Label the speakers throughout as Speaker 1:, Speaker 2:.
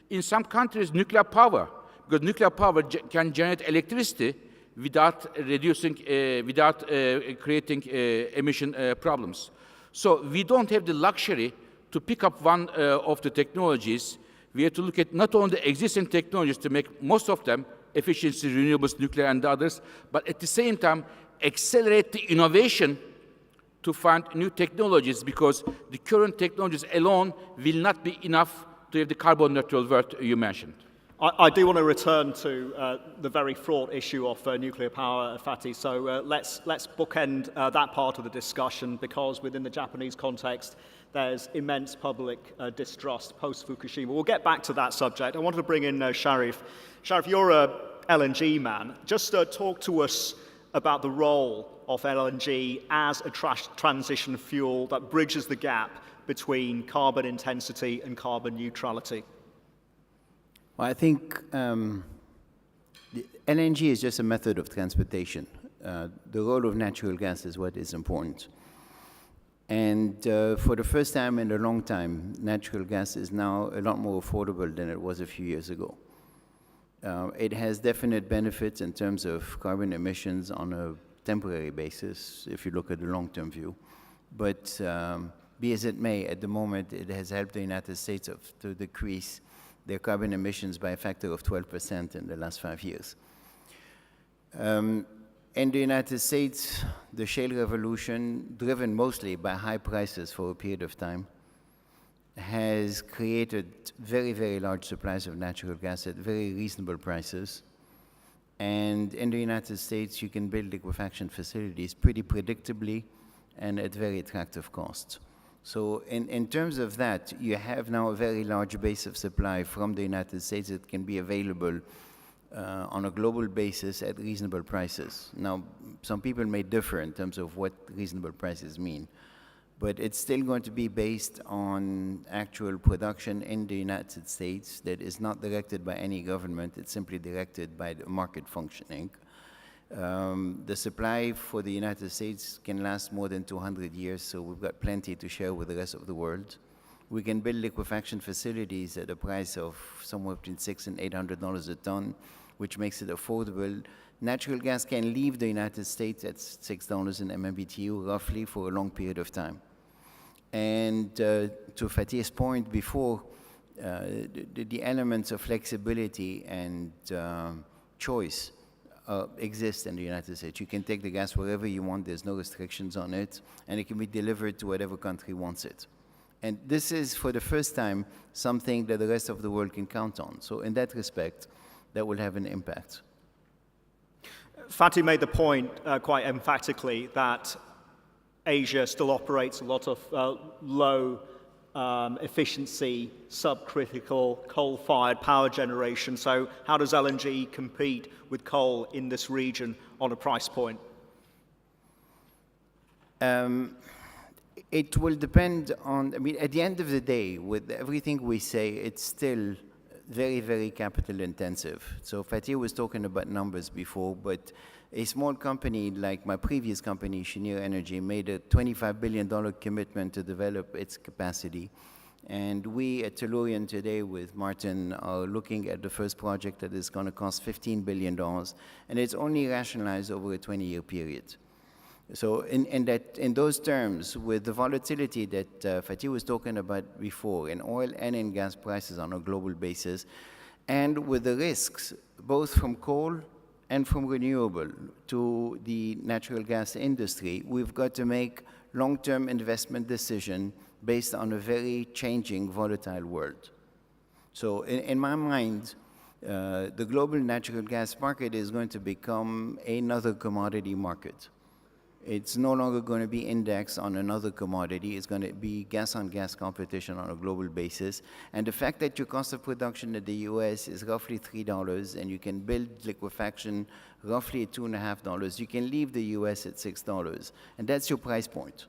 Speaker 1: In some countries, nuclear power, because nuclear power can generate electricity without creating emission problems. So we don't have the luxury to pick up one of the technologies. We have to look at not only the existing technologies to make most of them efficiency, renewables, nuclear, and others, but at the same time, accelerate the innovation to find new technologies, because the current technologies alone will not be enough to have the carbon neutral world you mentioned.
Speaker 2: I do want to return to the very fraught issue of nuclear power, Fatih. So let's bookend that part of the discussion, because within the Japanese context, there's immense public distrust post-Fukushima. We'll get back to that subject. I wanted to bring in Sharif. Sharif, you're a LNG man. Just talk to us about the role of LNG as a transition fuel that bridges the gap between carbon intensity and carbon neutrality.
Speaker 3: Well, I think LNG is just a method of transportation. The role of natural gas is what is important. And for the first time in a long time, natural gas is now a lot more affordable than it was a few years ago. It has definite benefits in terms of carbon emissions on a temporary basis, if you look at the long-term view. But be as it may, at the moment, it has helped the United States to decrease their carbon emissions by a factor of 12% in the last 5 years. In the United States, the shale revolution, driven mostly by high prices for a period of time, has created very, very large supplies of natural gas at very reasonable prices. And in the United States, you can build liquefaction facilities pretty predictably and at very attractive costs. So in terms of that, you have now a very large base of supply from the United States that can be available on a global basis at reasonable prices. Now, some people may differ in terms of what reasonable prices mean, but it's still going to be based on actual production in the United States that is not directed by any government. It's simply directed by the market functioning. The supply for the United States can last more than 200 years, so we've got plenty to share with the rest of the world. We can build liquefaction facilities at a price of somewhere between $600 and $800 a ton, which makes it affordable. Natural gas can leave the United States at $6 in MMBTU roughly for a long period of time. And to Fatih's point before, the elements of flexibility and choice exist in the United States. You can take the gas wherever you want, there's no restrictions on it, and it can be delivered to whatever country wants it. And this is, for the first time, something that the rest of the world can count on. So in that respect, that will have an impact.
Speaker 2: Fatih made the point quite emphatically that Asia still operates a lot of low efficiency, subcritical, coal-fired power generation. So how does LNG compete with coal in this region on a price point?
Speaker 3: It will depend on, I mean, at the end of the day, with everything we say, it's still very, very capital intensive. So Fatih was talking about numbers before, but a small company like my previous company, Cheniere Energy, made a $25 billion commitment to develop its capacity. And we at Tellurian today with Martin are looking at the first project that is going to cost $15 billion, and it's only rationalized over a 20-year period. So in those terms, with the volatility that Fatih was talking about before in oil and in gas prices on a global basis, and with the risks both from coal and from renewable to the natural gas industry, we've got to make long-term investment decisions based on a very changing, volatile world. So in my mind, the global natural gas market is going to become another commodity market. It's no longer going to be indexed on another commodity. It's going to be gas-on-gas competition on a global basis. And the fact that your cost of production in the US is roughly $3 and you can build liquefaction roughly at $2.50, you can leave the US at $6. And that's your price point.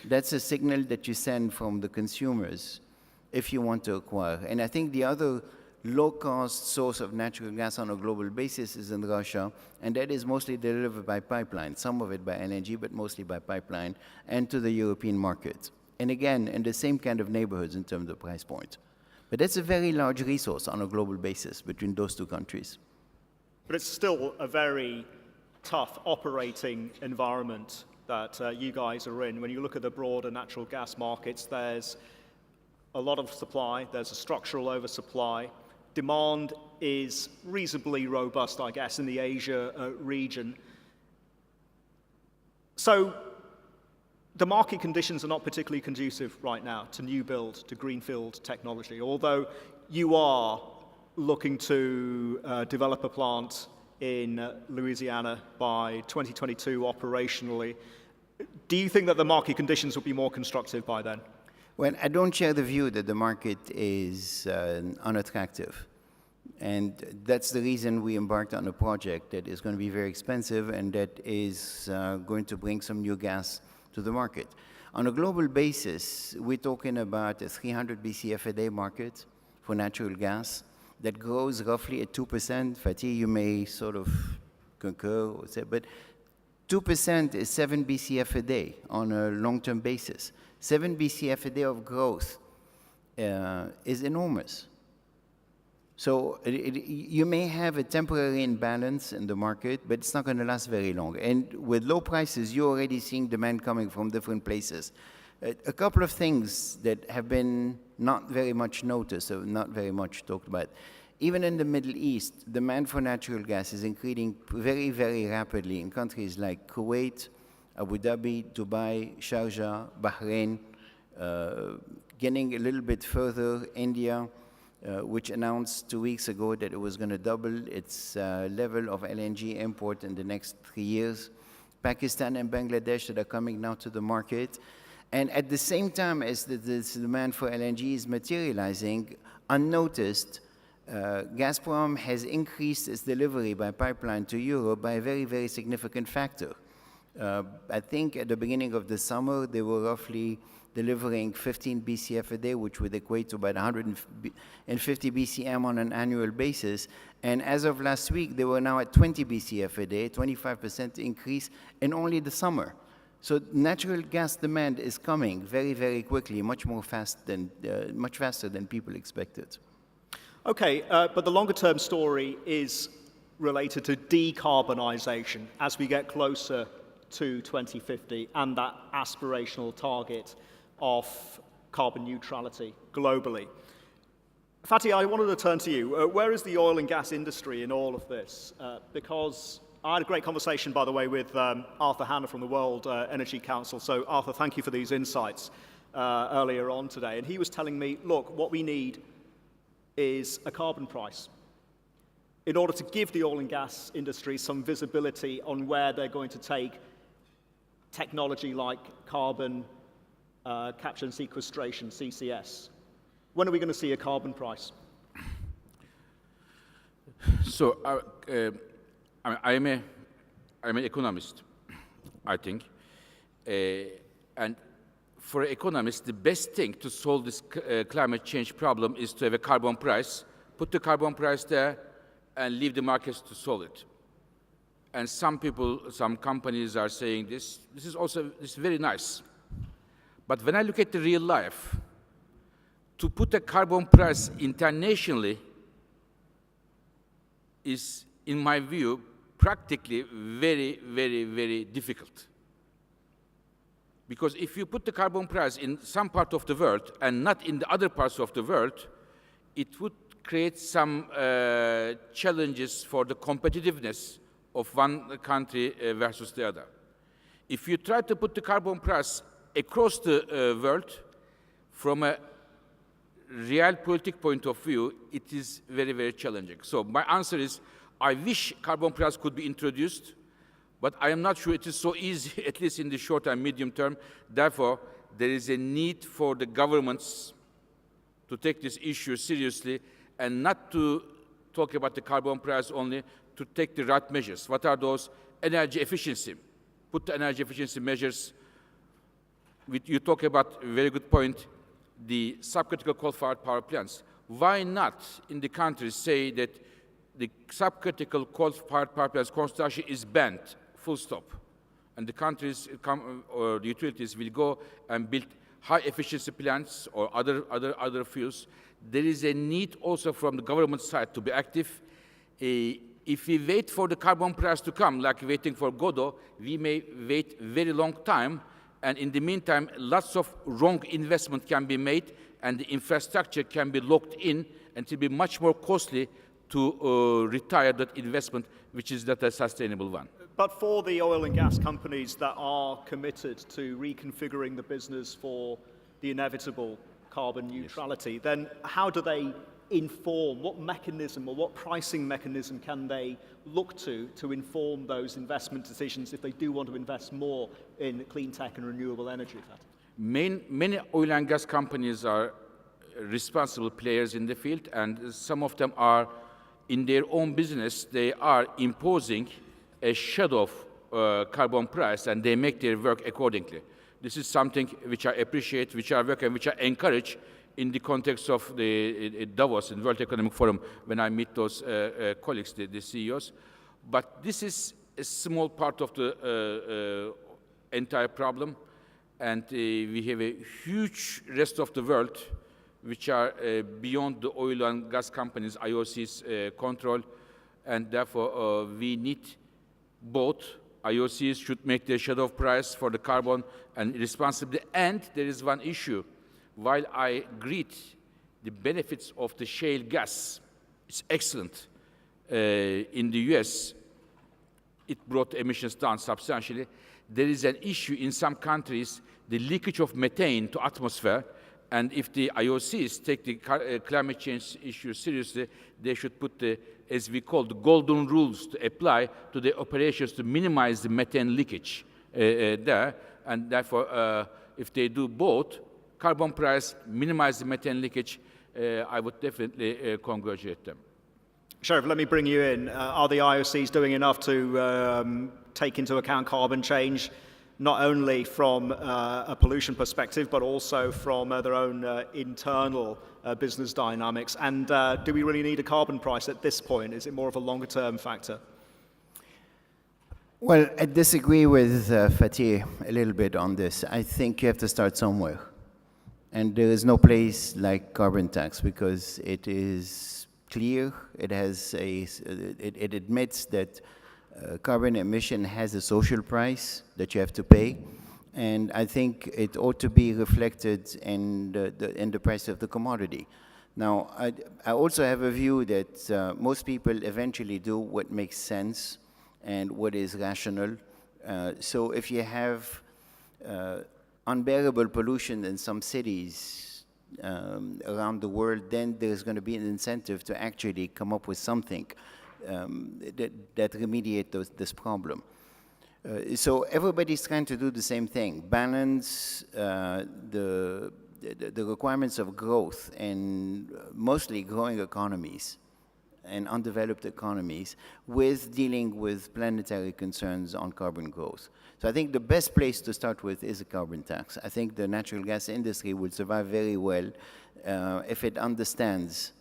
Speaker 3: That's a signal that you send from the consumers if you want to acquire. And I think the other low-cost source of natural gas on a global basis is in Russia, and that is mostly delivered by pipeline, some of it by LNG, but mostly by pipeline, and to the European market. And again, in the same kind of neighborhoods in terms of price point. But that's a very large resource on a global basis between those two countries.
Speaker 2: But it's still a very tough operating environment that you guys are in. When you look at the broader natural gas markets, there's a lot of supply, there's a structural oversupply. Demand is reasonably robust, I guess, in the Asia region. So the market conditions are not particularly conducive right now to new build, to greenfield technology, although you are looking to develop a plant in Louisiana by 2022 operationally. Do you think that the market conditions will be more constructive by then?
Speaker 3: Well, I don't share the view that the market is unattractive. And that's the reason we embarked on a project that is going to be very expensive and that is going to bring some new gas to the market. On a global basis, we're talking about a 300 BCF a day market for natural gas that grows roughly at 2%. Fatih, you may sort of concur or say, but 2% is 7 BCF a day on a long-term basis. 7 BCF a day of growth is enormous. So you may have a temporary imbalance in the market, but it's not going to last very long. And with low prices, you're already seeing demand coming from different places. A couple of things that have been not very much noticed or not very much talked about. Even in the Middle East, demand for natural gas is increasing very, very rapidly in countries like Kuwait, Abu Dhabi, Dubai, Sharjah, Bahrain, getting a little bit further, India, which announced 2 weeks ago that it was going to double its level of LNG import in the next 3 years. Pakistan and Bangladesh that are coming now to the market. And at the same time as this demand for LNG is materializing, unnoticed, Gazprom has increased its delivery by pipeline to Europe by a very, very significant factor. I think at the beginning of the summer, they were roughly delivering 15 BCF a day, which would equate to about 150 BCM on an annual basis. And as of last week, they were now at 20 BCF a day, 25% increase in only the summer. So natural gas demand is coming very, very quickly, much faster than people expected.
Speaker 2: Okay, but the longer-term story is related to decarbonization as we get closer to 2050 and that aspirational target of carbon neutrality globally. Fatih, I wanted to turn to you. Where is the oil and gas industry in all of this? Because I had a great conversation, by the way, with Arthur Hanna from the World Energy Council. So, Arthur, thank you for these insights earlier on today. And he was telling me, look, what we need is a carbon price in order to give the oil and gas industry some visibility on where they're going to take technology like carbon capture and sequestration, CCS. When are we going to see a carbon price?
Speaker 1: So I'm an economist, I think. And for economists, the best thing to solve this climate change problem is to have a carbon price, put the carbon price there, and leave the markets to solve it. And some people, some companies are saying this is very nice. But when I look at the real life, to put a carbon price internationally is, in my view, practically very, very, very difficult. Because if you put the carbon price in some part of the world and not in the other parts of the world, it would create some challenges for the competitiveness of one country versus the other. If you try to put the carbon price across the world, from a realpolitik point of view, it is very, very challenging. So my answer is, I wish carbon price could be introduced, but I am not sure it is so easy, at least in the short and medium term. Therefore, there is a need for the governments to take this issue seriously and not to talk about the carbon price only, to take the right measures. What are those? Energy efficiency. Put the energy efficiency measures. You talk about, a very good point, the subcritical coal-fired power plants. Why not in the countries say that the subcritical coal-fired power plants construction is banned, full stop, and the countries or the utilities will go and build high-efficiency plants or other fuels. There is a need also from the government side to be active. If we wait for the carbon price to come, like waiting for Godot, we may wait very long time, and in the meantime, lots of wrong investment can be made, and the infrastructure can be locked in, and it will be much more costly to retire that investment, which is not a sustainable one.
Speaker 2: But for the oil and gas companies that are committed to reconfiguring the business for the inevitable carbon neutrality, then how do they inform, what mechanism or what pricing mechanism can they look to inform those investment decisions if they do want to invest more in clean tech and renewable energy?
Speaker 1: Many oil and gas companies are responsible players in the field, and some of them are in their own business, they are imposing a shadow of carbon price, and they make their work accordingly. This is something which I appreciate, which I work and which I encourage in the context of the Davos and World Economic Forum when I meet those colleagues, the CEOs. But this is a small part of the entire problem, and we have a huge rest of the world which are beyond the oil and gas companies, IOC's control, and therefore we need both. IOCs should make their shadow of price for the carbon and responsibly. And there is one issue. While I greet the benefits of the shale gas, it's excellent. In the US, it brought emissions down substantially. There is an issue in some countries, the leakage of methane to atmosphere. And if the IOCs take the climate change issue seriously, they should put the, as we call, the golden rules to apply to the operations to minimize the methane leakage there. And therefore, if they do both, carbon price, minimize the methane leakage, I would definitely congratulate them.
Speaker 2: Sheriff, let me bring you in. Are the IOCs doing enough to take into account carbon change, not only from a pollution perspective, but also from their own internal business dynamics? And do we really need a carbon price at this point? Is it more of a longer-term factor?
Speaker 3: Well, I disagree with Fatih a little bit on this. I think you have to start somewhere. And there is no place like carbon tax because it is clear, it admits that carbon emission has a social price that you have to pay, and I think it ought to be reflected in the price of the commodity. Now, I also have a view that most people eventually do what makes sense and what is rational. So if you have unbearable pollution in some cities around the world, then there's going to be an incentive to actually come up with something that remediate this problem. So everybody's trying to do the same thing, balance the requirements of growth in mostly growing economies and undeveloped economies with dealing with planetary concerns on carbon growth. So I think the best place to start with is a carbon tax. I think the natural gas industry will survive very well if it understands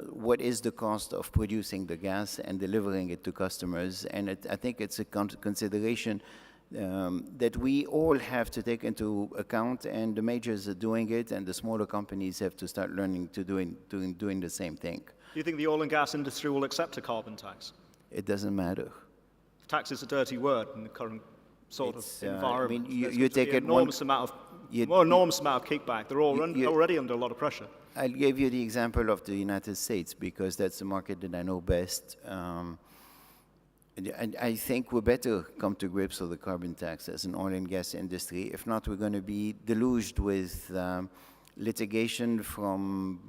Speaker 3: what is the cost of producing the gas and delivering it to customers. And I think it's a consideration that we all have to take into account, and the majors are doing it, and the smaller companies have to start learning to doing the same thing.
Speaker 2: Do you think the oil and gas industry will accept a carbon tax?
Speaker 3: It doesn't matter.
Speaker 2: Tax is a dirty word in the current sort of environment.
Speaker 3: I mean, you take it
Speaker 2: enormous amount of kickback. They're already under a lot of pressure.
Speaker 3: I'll give you the example of the United States because that's the market that I know best. And I think we better come to grips with the carbon tax as an oil and gas industry. If not, we're going to be deluged with litigation from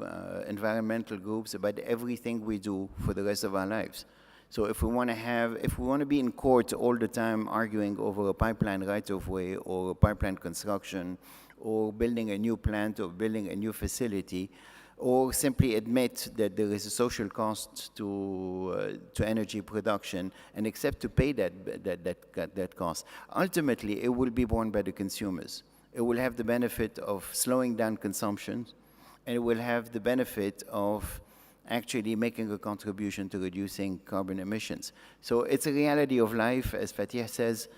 Speaker 3: environmental groups about everything we do for the rest of our lives. So if we want to be in court all the time arguing over a pipeline right-of-way or a pipeline construction or building a new plant or building a new facility, or simply admit that there is a social cost to energy production and accept to pay that cost, ultimately it will be borne by the consumers. It will have the benefit of slowing down consumption, and it will have the benefit of actually making a contribution to reducing carbon emissions. So it's a reality of life, as Fatih says.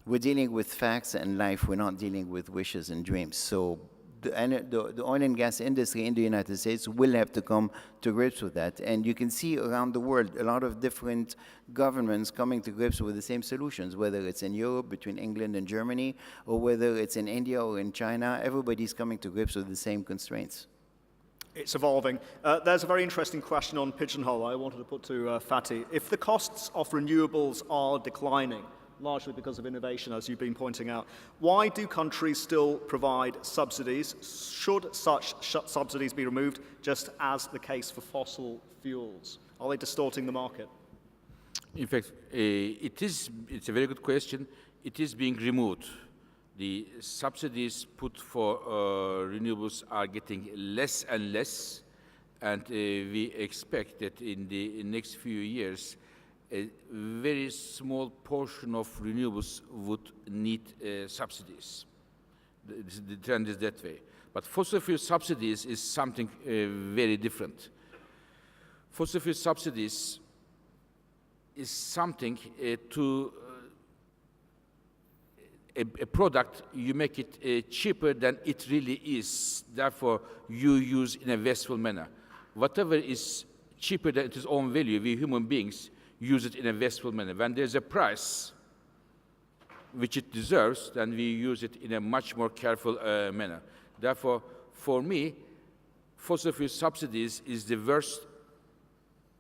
Speaker 3: We're dealing with facts and life. We're not dealing with wishes and dreams. So the oil and gas industry in the United States will have to come to grips with that. And you can see around the world a lot of different governments coming to grips with the same solutions, whether it's in Europe between England and Germany, or whether it's in India or in China. Everybody's coming to grips with the same constraints.
Speaker 2: It's evolving. There's a very interesting question on Pigeonhole I wanted to put to Fatih. If the costs of renewables are declining, largely because of innovation, as you've been pointing out, why do countries still provide subsidies? Should such subsidies be removed, just as the case for fossil fuels? Are they distorting the market?
Speaker 1: In fact, it's a very good question. It is being removed. The subsidies put for renewables are getting less and less, and we expect that in the next few years, a very small portion of renewables would need subsidies. The trend is that way. But fossil fuel subsidies is something very different. Fossil fuel subsidies is something a product, you make it cheaper than it really is. Therefore, you use in a wasteful manner. Whatever is cheaper than its own value, we human beings use it in a wasteful manner. When there's a price which it deserves, then we use it in a much more careful manner. Therefore, for me, fossil fuel subsidies is the worst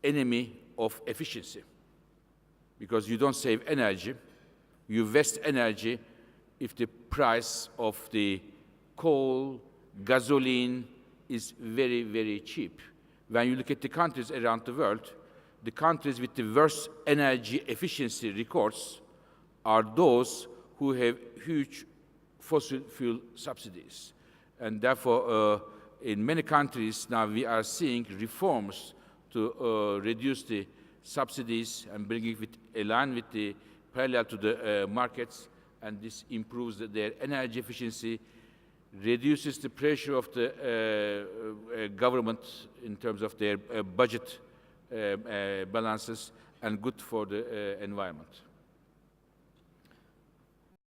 Speaker 1: enemy of efficiency, because you don't save energy, you waste energy if the price of the coal, gasoline is very, very cheap. When you look at the countries around the world, the countries with the worst energy efficiency records are those who have huge fossil fuel subsidies. And therefore, in many countries now we are seeing reforms to reduce the subsidies and bring it align with the parallel to the markets, and this improves their energy efficiency, reduces the pressure of the government in terms of their budget balances, and good for the environment.